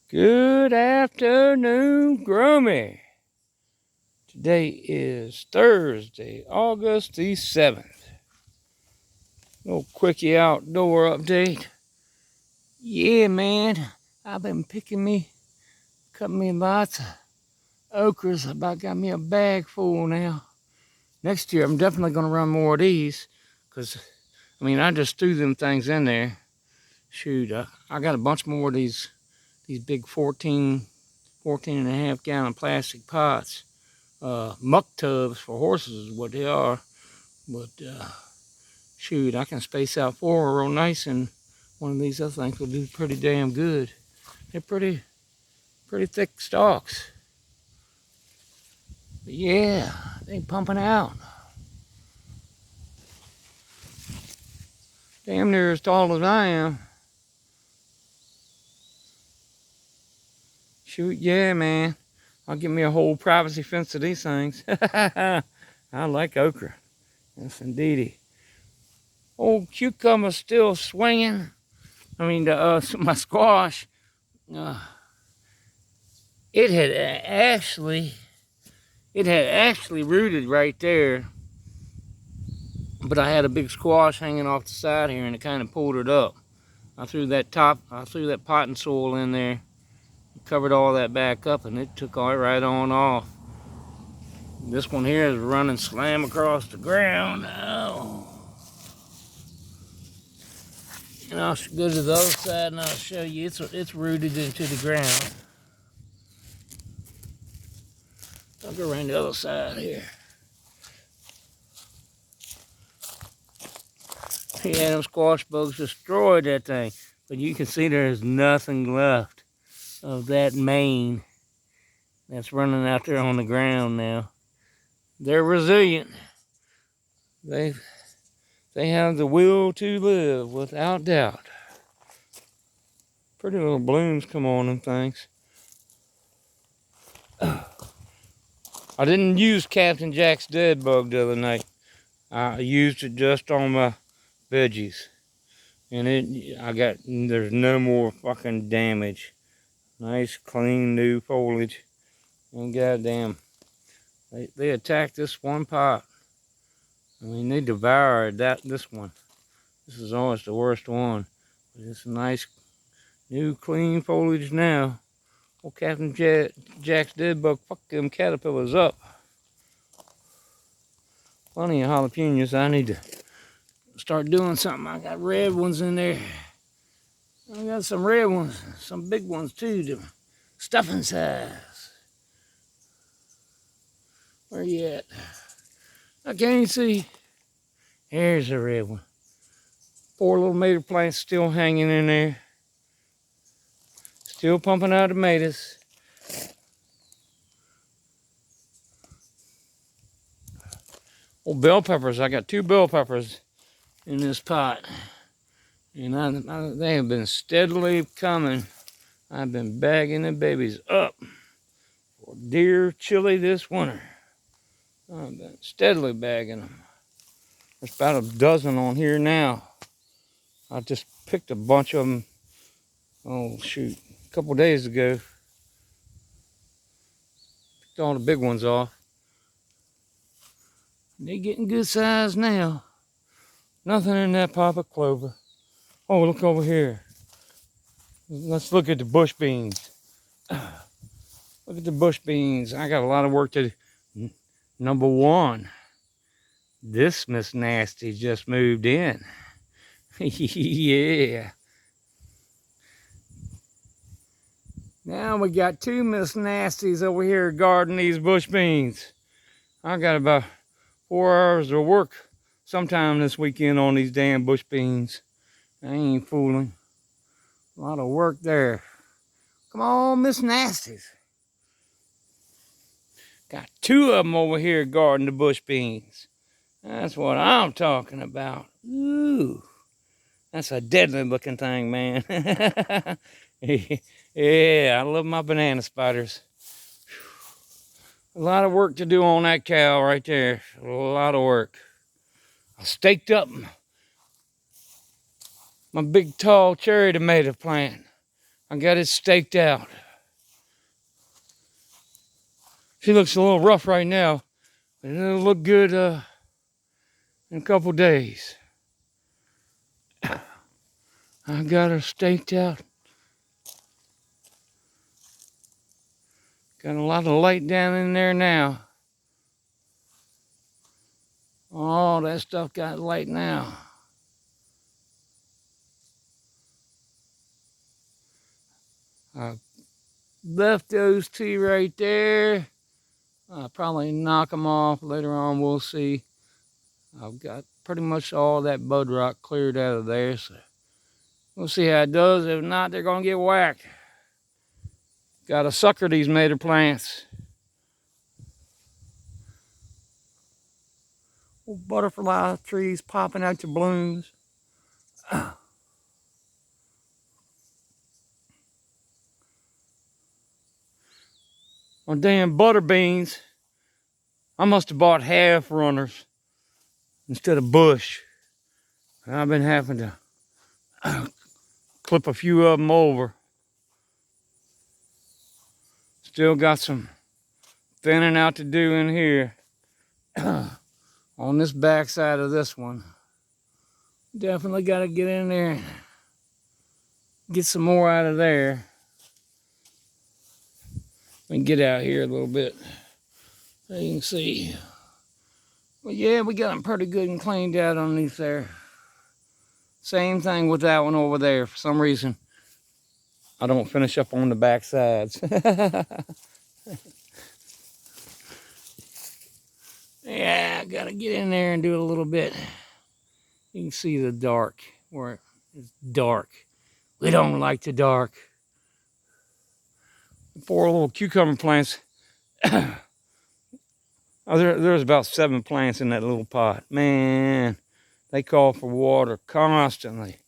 Good afternoon, Grummy. Today is Thursday, August the 7th. Little quickie outdoor update. Yeah, man, I've been cutting me lots of okras. About got me a bag full now. Next year, I'm definitely going to run more of these because, I just threw them things in there. Shoot, I got a bunch more of these big 14 and a half gallon plastic pots. Muck tubs for horses is what they are. But shoot, I can space out 4 real nice, and one of these other things will do pretty damn good. They're pretty thick stalks. But yeah, they pumping out. Damn near as tall as I am. Shoot, yeah, man. I'll give me a whole privacy fence to these things. I like okra. Yes, indeedy. Old cucumber still swinging. My squash. It had actually rooted right there, but I had a big squash hanging off the side here, and it kind of pulled it up. I threw that potting soil in there, covered all that back up, and it took all right on off. This one here is running slam across the ground now. And I'll go to the other side and I'll show you it's rooted into the ground. I'll go around the other side here. Yeah, them squash bugs destroyed that thing. But you can see there's nothing left of that mane that's running out there on the ground now. They're resilient. They have the will to live, without doubt. Pretty little blooms come on them things. I didn't use Captain Jack's dead bug the other night. I used it just on my veggies. And there's no more fucking damage. Nice, clean, new foliage. And goddamn, they attacked this one pot. They devoured this one. This is always the worst one. But it's nice, new, clean foliage now. Old Captain Jack's dead bug fucked them caterpillars up. Plenty of jalapenos. I need to start doing something. I got red ones in there. I got some red ones, some big ones too, the stuffing size. Where you at? I can't see. There's a red one. 4 little tomato plants still hanging in there. Still pumping out tomatoes. Old bell peppers. I got 2 bell peppers in this pot. And they have been steadily coming. I've been bagging the babies up for deer chili this winter. I've been steadily bagging them. There's about a dozen on here now. I just picked a bunch of them, a couple days ago. Picked all the big ones off. They're getting good size now. Nothing in that pop of clover. Oh, look over here. Let's look at the bush beans. Look at the bush beans. I got a lot of work to do. Number 1, this Miss Nasty just moved in. Yeah. Now we got 2 Miss Nasties over here guarding these bush beans. I got about 4 hours of work sometime this weekend on these damn bush beans. I ain't fooling. A lot of work there. Come on, Miss Nasties. Got 2 of them over here guarding the bush beans. That's what I'm talking about. Ooh. That's a deadly looking thing, man. Yeah, I love my banana spiders. A lot of work to do on that cow right there. A lot of work. I staked up my big tall cherry tomato plant. I got it staked out. She looks a little rough right now, but it'll look good in a couple days. I got her staked out. Got a lot of light down in there now. Oh, that stuff got light now. I left those two right there. I'll probably knock them off later on. We'll see. I've got pretty much all that bud rock cleared out of there. So we'll see how it does. If not, they're going to get whacked. Got to sucker these mater plants. Little butterfly trees popping out your blooms. My damn butter beans. I must have bought half runners instead of bush. And I've been having to clip a few of them over. Still got some thinning out to do in here. On this back side of this one. Definitely got to get in there and get some more out of there. Let me get out here a little bit so you can see. But yeah, we got them pretty good and cleaned out underneath there. Same thing with that one over there. For some reason, I don't finish up on the back sides. Yeah, I gotta get in there and do it a little bit. You can see the dark, where it's dark. We don't like the dark. 4 little cucumber plants. Oh, there's about 7 plants in that little pot. Man, they call for water constantly,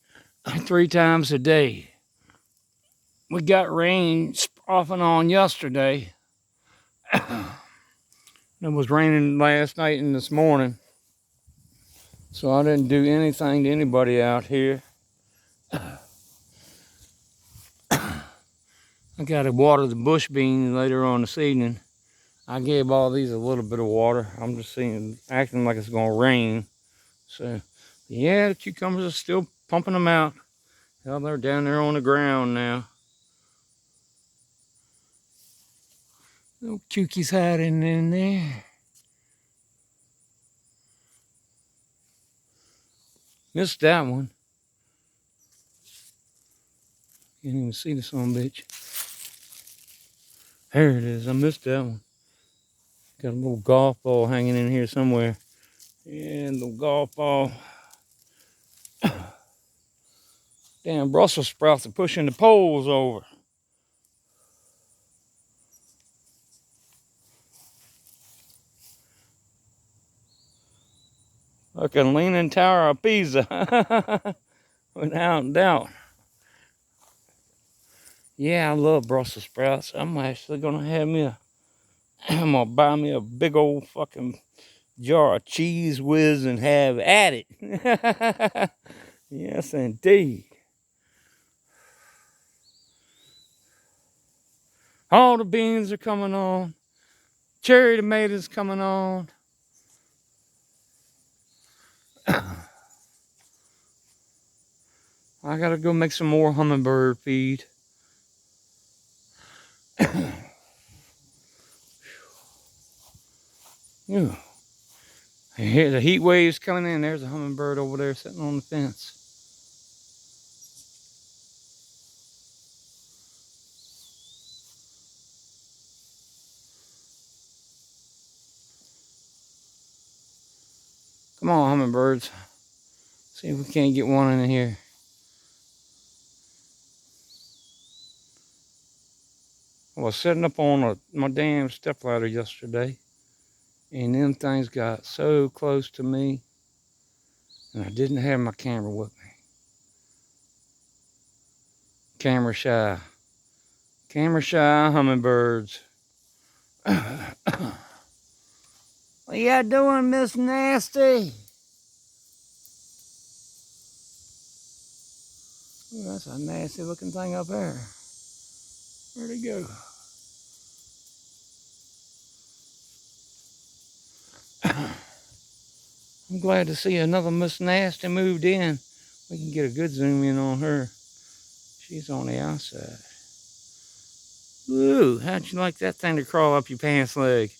3 times a day. We got rain off and on yesterday. It was raining last night and this morning, so I didn't do anything to anybody out here. I got to water the bush beans later on this evening. I gave all these a little bit of water. I'm just acting like it's gonna rain. So yeah, the cucumbers are still pumping them out. Hell, they're down there on the ground now. Little cukies hiding in there. Missed that one. Can't even see the son of a bitch. There it is. I missed that one. Got a little golf ball hanging in here somewhere. Yeah, little golf ball. Damn, Brussels sprouts are pushing the poles over. Like a leaning tower of Pisa. Without doubt. Yeah, I love Brussels sprouts. I'm actually gonna I'm gonna buy me a big old fucking jar of Cheese Whiz and have at it. Yes, indeed. All the beans are coming on. Cherry tomatoes coming on. I gotta go make some more hummingbird feed. Yeah. I hear the heat waves coming in. There's a hummingbird over there sitting on the fence. Come on, hummingbirds. See if we can't get one in here. I was sitting up on my damn stepladder yesterday, and them things got so close to me, and I didn't have my camera with me. Camera shy hummingbirds. What you doing, Miss Nasty? Ooh, that's a nasty looking thing up there. Where'd he go? I'm glad to see another Miss Nasty moved in. We can get a good zoom in on her. She's on the outside. Woo, how'd you like that thing to crawl up your pants leg?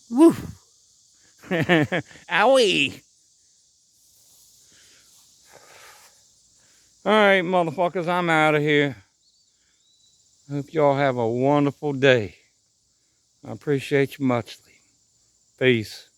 Woo! Owie! Alright, motherfuckers, I'm out of here. Hope y'all have a wonderful day. I appreciate you muchly. Peace.